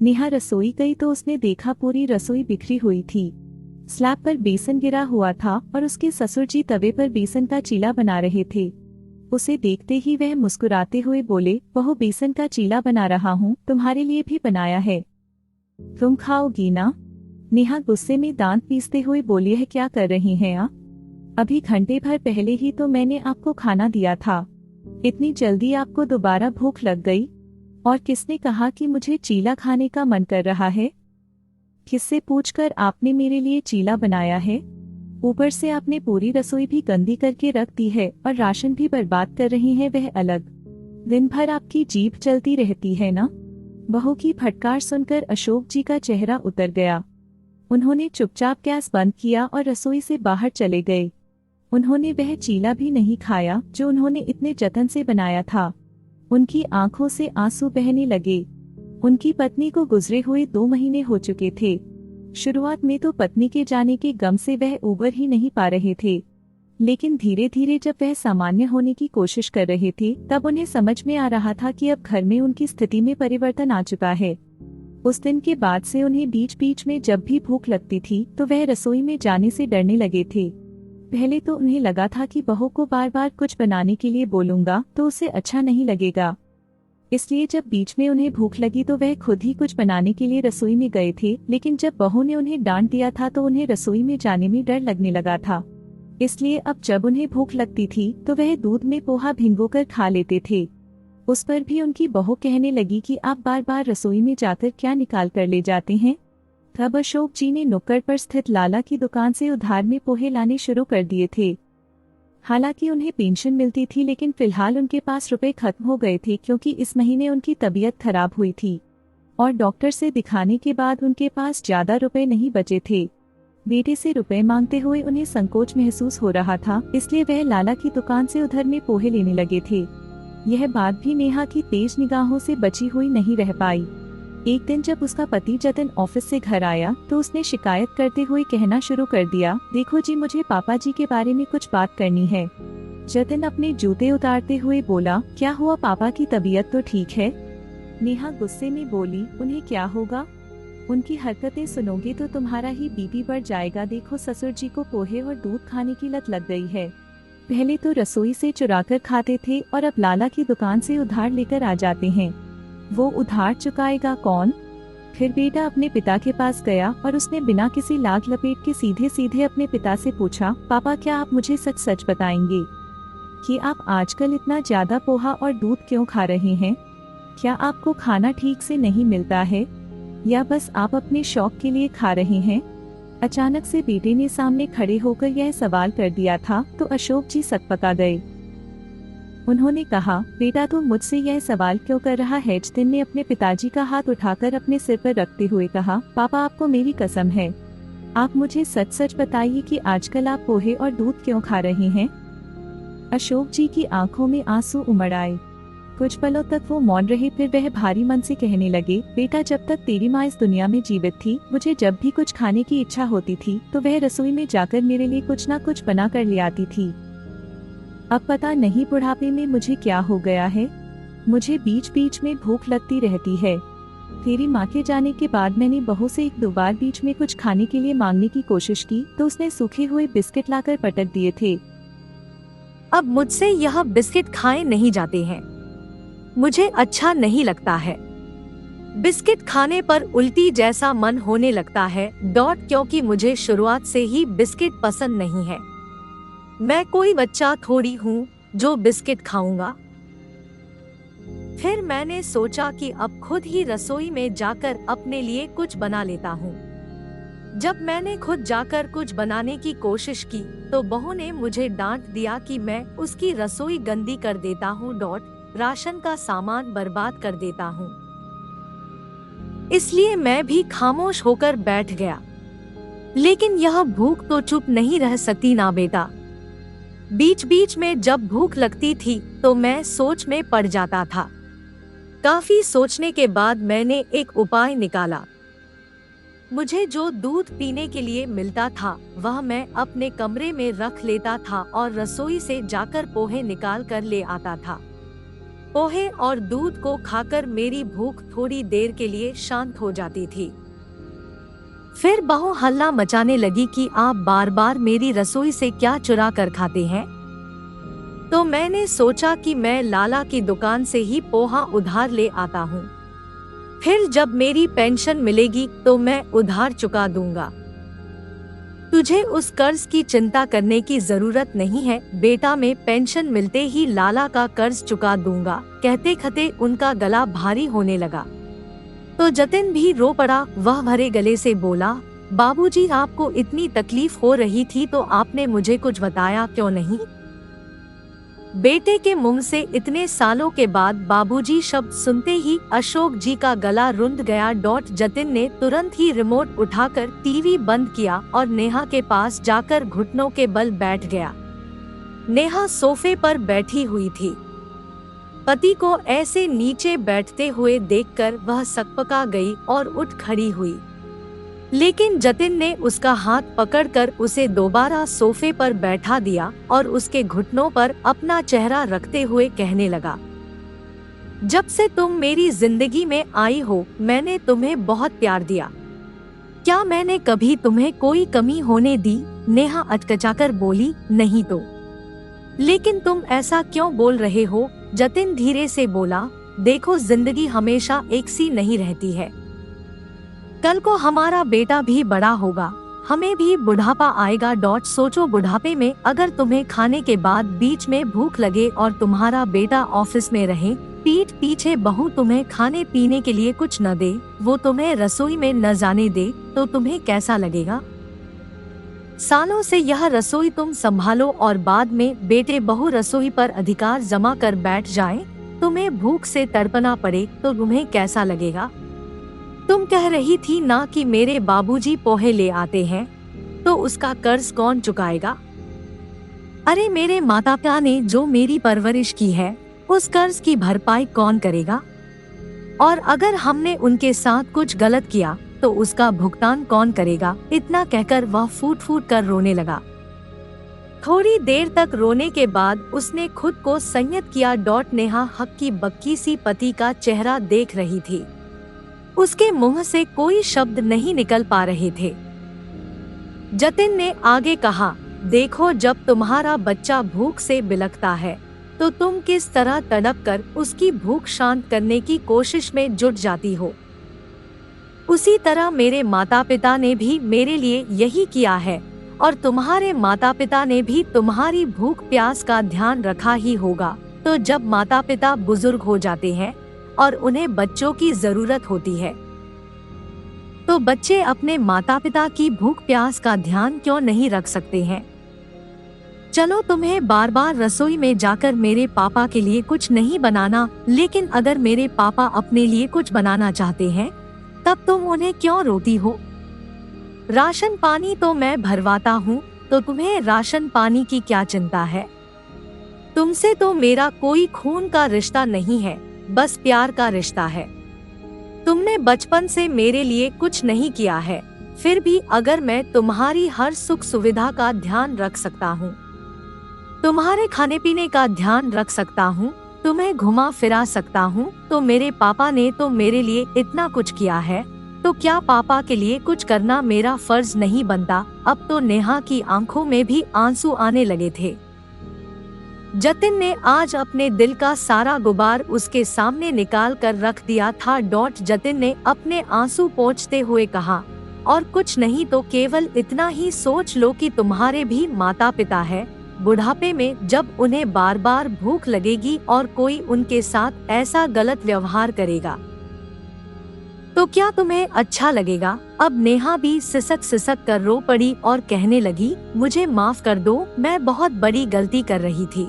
नेहा रसोई गई तो उसने देखा पूरी रसोई बिखरी हुई थी। स्लैब पर बेसन गिरा हुआ था और उसके ससुर जी तवे पर बेसन का चीला बना रहे थे। उसे देखते ही वह मुस्कुराते हुए बोले, बहू बेसन का चीला बना रहा हूँ, तुम्हारे लिए भी बनाया है, तुम खाओगी ना? नेहा गुस्से में दांत पीसते हुए बोली, है क्या कर रही हैं आप? अभी घंटे भर पहले ही तो मैंने आपको खाना दिया था, इतनी जल्दी आपको दोबारा भूख लग गई? और किसने कहा कि मुझे चीला खाने का मन कर रहा है? किससे पूछकर आपने मेरे लिए चीला बनाया है? ऊपर से आपने पूरी रसोई भी गंदी करके रख दी है और राशन भी बर्बाद कर रही हैं वह अलग। दिन भर आपकी जीभ चलती रहती है ना? बहू की फटकार सुनकर अशोक जी का चेहरा उतर गया। उन्होंने चुपचाप गैस बंद किया और रसोई से बाहर चले गए। उन्होंने वह चीला भी नहीं खाया जो उन्होंने इतने जतन से बनाया था। उनकी आंखों से आंसू बहने लगे। उनकी पत्नी को गुजरे हुए 2 महीने हो चुके थे। शुरुआत में तो पत्नी के जाने के गम से वह उबर ही नहीं पा रहे थे, लेकिन धीरे धीरे जब वह सामान्य होने की कोशिश कर रहे थे तब उन्हें समझ में आ रहा था कि अब घर में उनकी स्थिति में परिवर्तन आ चुका है। उस दिन के बाद से उन्हें बीच बीच में जब भी भूख लगती थी तो वह रसोई में जाने से डरने लगे थे। पहले तो उन्हें लगा था कि बहू को बार बार कुछ बनाने के लिए बोलूंगा तो उसे अच्छा नहीं लगेगा, इसलिए जब बीच में उन्हें भूख लगी तो वह खुद ही कुछ बनाने के लिए रसोई में गए थे। लेकिन जब बहू ने उन्हें डांट दिया था तो उन्हें रसोई में जाने में डर लगने लगा था। इसलिए अब जब उन्हें भूख लगती थी तो वह दूध में पोहा भिगोकर खा लेते थे। उस पर भी उनकी बहू कहने लगी कि आप बार बार रसोई में जाकर क्या निकाल कर ले जाते हैं। तब अशोक जी ने नुक्कड़ पर स्थित लाला की दुकान से उधार में पोहे लाने शुरू कर दिए थे। हालांकि उन्हें पेंशन मिलती थी, लेकिन फिलहाल उनके पास रुपए खत्म हो गए थे क्योंकि इस महीने उनकी तबीयत खराब हुई थी और डॉक्टर से दिखाने के बाद उनके पास ज्यादा रुपए नहीं बचे थे। बेटे से रुपए मांगते हुए उन्हें संकोच महसूस हो रहा था, इसलिए वह लाला की दुकान से उधर में पोहे लेने लगे थे। यह बात भी नेहा की तेज निगाहों से बची हुई नहीं रह पाई। एक दिन जब उसका पति जतिन ऑफिस से घर आया तो उसने शिकायत करते हुए कहना शुरू कर दिया, देखो जी, मुझे पापा जी के बारे में कुछ बात करनी है। जतिन अपने जूते उतारते हुए बोला, क्या हुआ, पापा की तबीयत तो ठीक है? नेहा गुस्से में बोली, उन्हें क्या होगा? उनकी हरकतें सुनोगे तो तुम्हारा ही बीपी बढ़ जाएगा। देखो, ससुर जी को पोहे और दूध खाने की लत लग गई है। पहले तो रसोई से चुराकर खाते थे और अब लाला की दुकान से उधार लेकर आ जाते हैं। वो उधार चुकाएगा कौन? फिर बेटा अपने पिता के पास गया और उसने बिना किसी लाग लपेट के सीधे सीधे अपने पिता से पूछा, पापा क्या आप मुझे सच सच बताएंगे कि आप आजकल इतना ज्यादा पोहा और दूध क्यों खा रहे हैं? क्या आपको खाना ठीक से नहीं मिलता है या बस आप अपने शौक के लिए खा रहे हैं? अचानक से बेटे ने सामने खड़े होकर यह सवाल कर दिया था तो अशोक जी सकपका गए। उन्होंने कहा, बेटा तू मुझसे यह सवाल क्यों कर रहा है? जतिन ने अपने पिताजी का हाथ उठाकर अपने सिर पर रखते हुए कहा, पापा आपको मेरी कसम है, आप मुझे सच सच बताइए कि आजकल आप पोहे और दूध क्यों खा रहे हैं? अशोक जी की आंखों में आंसू उमड़ आए। कुछ पलों तक वो मौन रहे, फिर वह भारी मन से कहने लगे, बेटा जब तक तेरी माँ इस दुनिया में जीवित थी, मुझे जब भी कुछ खाने की इच्छा होती थी तो वह रसोई में जाकर मेरे लिए कुछ न कुछ बना कर ले आती थी। अब पता नहीं बुढ़ापे में मुझे क्या हो गया है, मुझे बीच बीच में भूख लगती रहती है। तेरी माँ के जाने के बाद मैंने बहू से 1-2 बार बीच में कुछ खाने के लिए मांगने की कोशिश की तो उसने सूखे हुए बिस्किट लाकर पटक दिए थे। अब मुझसे यह बिस्किट खाए नहीं जाते हैं, मुझे अच्छा नहीं लगता है। बिस्किट खाने पर उल्टी जैसा मन होने लगता है क्योंकि मुझे शुरुआत से ही बिस्किट पसंद नहीं है। मैं कोई बच्चा थोड़ी हूँ जो बिस्किट खाऊंगा। फिर मैंने सोचा कि अब खुद ही रसोई में जाकर अपने लिए कुछ बना लेता हूँ। जब मैंने खुद जाकर कुछ बनाने की कोशिश की तो बहू ने मुझे डांट दिया कि मैं उसकी रसोई गंदी कर देता हूँ, राशन का सामान बर्बाद कर देता हूँ। इसलिए मैं भी खामोश होकर बैठ गया। लेकिन यह भूख तो चुप नहीं रह सकती ना बेटा। बीच बीच में जब भूख लगती थी तो मैं सोच में पड़ जाता था। काफी सोचने के बाद मैंने एक उपाय निकाला। मुझे जो दूध पीने के लिए मिलता था वह मैं अपने कमरे में रख लेता था और रसोई से जाकर पोहे निकाल कर ले आता था। पोहे और दूध को खाकर मेरी भूख थोड़ी देर के लिए शांत हो जाती थी। फिर बहू हल्ला मचाने लगी कि आप बार बार मेरी रसोई से क्या चुरा कर खाते हैं। तो मैंने सोचा कि मैं लाला की दुकान से ही पोहा उधार ले आता हूँ, फिर जब मेरी पेंशन मिलेगी तो मैं उधार चुका दूंगा। तुझे उस कर्ज की चिंता करने की जरूरत नहीं है बेटा, मैं पेंशन मिलते ही लाला का कर्ज चुका दूंगा। कहते कहते उनका गला भारी होने लगा तो जतिन भी रो पड़ा। वह भरे गले से बोला, बाबूजी आपको इतनी तकलीफ हो रही थी तो आपने मुझे कुछ बताया क्यों नहीं? बेटे के मुंह से इतने सालों के बाद बाबूजी शब्द सुनते ही अशोक जी का गला रुंध गया। जतिन ने तुरंत ही रिमोट उठाकर टीवी बंद किया और नेहा के पास जाकर घुटनों के बल बैठ गया। नेहा सोफे पर बैठी हुई थी। पति को ऐसे नीचे बैठते हुए देखकर वह सकपका गई और उठ खड़ी हुई, लेकिन जतिन ने उसका हाथ पकड़कर उसे दोबारा सोफे पर बैठा दिया और उसके घुटनों पर अपना चेहरा रखते हुए कहने लगा, जब से तुम मेरी जिंदगी में आई हो मैंने तुम्हें बहुत प्यार दिया। क्या मैंने कभी तुम्हें कोई कमी होने दी? नेहा अचकचाकर बोली, नहीं तो। लेकिन तुम ऐसा क्यों बोल रहे हो? जतिन धीरे से बोला, देखो जिंदगी हमेशा एक सी नहीं रहती है। कल को हमारा बेटा भी बड़ा होगा, हमें भी बुढ़ापा आएगा। सोचो बुढ़ापे में अगर तुम्हें खाने के बाद बीच में भूख लगे और तुम्हारा बेटा ऑफिस में रहे, पीठ पीछे बहू तुम्हें खाने पीने के लिए कुछ न दे, वो तुम्हें रसोई में न जाने दे, तो तुम्हें कैसा लगेगा? सालों से यह रसोई तुम संभालो और बाद में बेटे बहू रसोई पर अधिकार जमा कर बैठ जाएं, तुम्हें भूख से तड़पना पड़े तो तुम्हें कैसा लगेगा? तुम कह रही थी ना कि मेरे बाबूजी पोहे ले आते हैं, तो उसका कर्ज कौन चुकाएगा? अरे मेरे माता पिता ने जो मेरी परवरिश की है, उस कर्ज की भरपाई कौन करेगा? और अगर हमने उनके साथ कुछ गलत किया तो उसका भुगतान कौन करेगा? इतना कहकर वह फूट फूट कर रोने लगा। थोड़ी देर तक रोने के बाद उसने खुद को संयत किया। नेहा हक्की बक्की सी पति का चेहरा देख रही थी, उसके मुंह से कोई शब्द नहीं निकल पा रहे थे। जतिन ने आगे कहा, देखो जब तुम्हारा बच्चा भूख से बिलखता है तो तुम किस तरह तड़प कर उसकी भूख शांत करने की कोशिश में जुट जाती हो। उसी तरह मेरे माता पिता ने भी मेरे लिए यही किया है और तुम्हारे माता पिता ने भी तुम्हारी भूख प्यास का ध्यान रखा ही होगा। तो जब माता पिता बुजुर्ग हो जाते हैं और उन्हें बच्चों की जरूरत होती है, तो बच्चे अपने माता पिता की भूख प्यास का ध्यान क्यों नहीं रख सकते हैं? चलो तुम्हें बार बार रसोई में जाकर मेरे पापा के लिए कुछ नहीं बनाना, लेकिन अगर मेरे पापा अपने लिए कुछ बनाना चाहते हैं तब तुम उन्हें क्यों रोती हो? राशन पानी तो मैं भरवाता हूँ, तो तुम्हें राशन पानी की क्या चिंता है? तुमसे तो मेरा कोई खून का रिश्ता नहीं है, बस प्यार का रिश्ता है। तुमने बचपन से मेरे लिए कुछ नहीं किया है, फिर भी अगर मैं तुम्हारी हर सुख सुविधा का ध्यान रख सकता हूँ, तुम्हारे खाने पीने का ध्यान रख सकता हूँ, तुम्हें घुमा फिरा सकता हूँ, तो मेरे पापा ने तो मेरे लिए इतना कुछ किया है, तो क्या पापा के लिए कुछ करना मेरा फर्ज नहीं बनता? अब तो नेहा की आंखों में भी आंसू आने लगे थे। जतिन ने आज अपने दिल का सारा गुबार उसके सामने निकाल कर रख दिया था। जतिन ने अपने आंसू पोंछते हुए कहा, और कुछ नहीं तो केवल इतना ही सोच लो कि तुम्हारे भी माता पिता है। बुढ़ापे में जब उन्हें बार बार भूख लगेगी और कोई उनके साथ ऐसा गलत व्यवहार करेगा तो क्या तुम्हें अच्छा लगेगा? अब नेहा भी सिसक सिसक कर रो पड़ी और कहने लगी, मुझे माफ कर दो, मैं बहुत बड़ी गलती कर रही थी।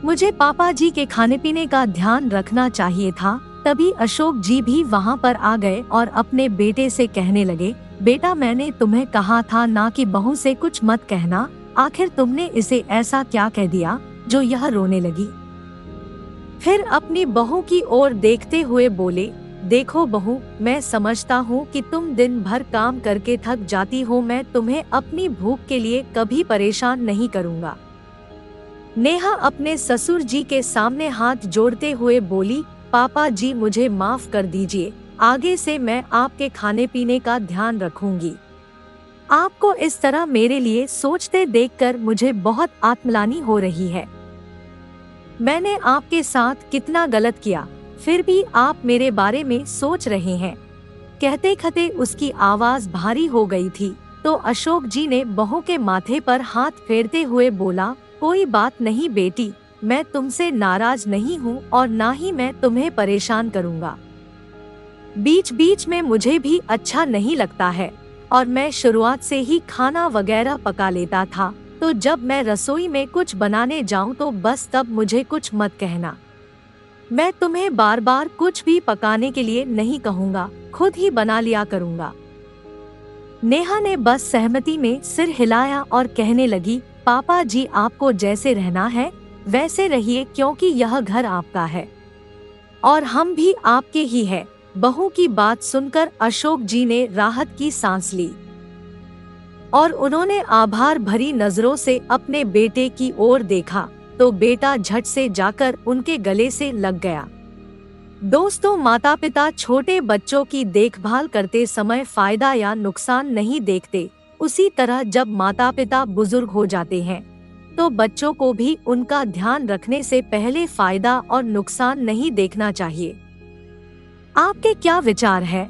मुझे पापा जी के खाने पीने का ध्यान रखना चाहिए था। तभी अशोक जी भी वहाँ पर आ गए और अपने बेटे से कहने लगे, बेटा मैंने तुम्हें कहा था ना कि बहू से कुछ मत कहना, आखिर तुमने इसे ऐसा क्या कह दिया जो यह रोने लगी? फिर अपनी बहू की ओर देखते हुए बोले, देखो बहू, मैं समझता हूँ कि तुम दिन भर काम करके थक जाती हो, मैं तुम्हें अपनी भूख के लिए कभी परेशान नहीं करूँगा। नेहा अपने ससुर जी के सामने हाथ जोड़ते हुए बोली, पापा जी मुझे माफ कर दीजिए, आगे से मैं आपके खाने पीने का ध्यान रखूंगी। आपको इस तरह मेरे लिए सोचते देखकर मुझे बहुत आत्मग्लानि हो रही है। मैंने आपके साथ कितना गलत किया, फिर भी आप मेरे बारे में सोच रहे हैं। कहते कहते उसकी आवाज भारी हो गई थी, तो अशोक जी ने बहू के माथे पर हाथ फेरते हुए बोला, कोई बात नहीं बेटी, मैं तुमसे नाराज नहीं हूँ और ना ही मैं तुम्हें परेशान करूँगा। बीच बीच में मुझे भी अच्छा नहीं लगता है और मैं शुरुआत से ही खाना वगैरह पका लेता था, तो जब मैं रसोई में कुछ बनाने जाऊं तो बस तब मुझे कुछ मत कहना। मैं तुम्हें बार बार कुछ भी पकाने के लिए नहीं कहूँगा, खुद ही बना लिया करूँगा। नेहा ने बस सहमति में सिर हिलाया और कहने लगी, पापा जी आपको जैसे रहना है वैसे रहिए, क्योंकि यह घर आपका है और हम भी आपके ही है। बहू की बात सुनकर अशोक जी ने राहत की सांस ली और उन्होंने आभार भरी नजरों से अपने बेटे की ओर देखा, तो बेटा झट से जाकर उनके गले से लग गया। दोस्तों, माता पिता छोटे बच्चों की देखभाल करते समय फायदा या नुकसान नहीं देखते, उसी तरह जब माता पिता बुजुर्ग हो जाते हैं तो बच्चों को भी उनका ध्यान रखने से पहले फायदा और नुकसान नहीं देखना चाहिए। आपके क्या विचार है?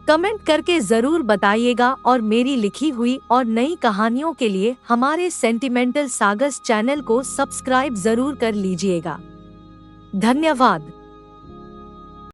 कमेंट करके जरूर बताइएगा और मेरी लिखी हुई और नई कहानियों के लिए हमारे सेंटिमेंटल सागस चैनल को सब्सक्राइब जरूर कर लीजिएगा। धन्यवाद।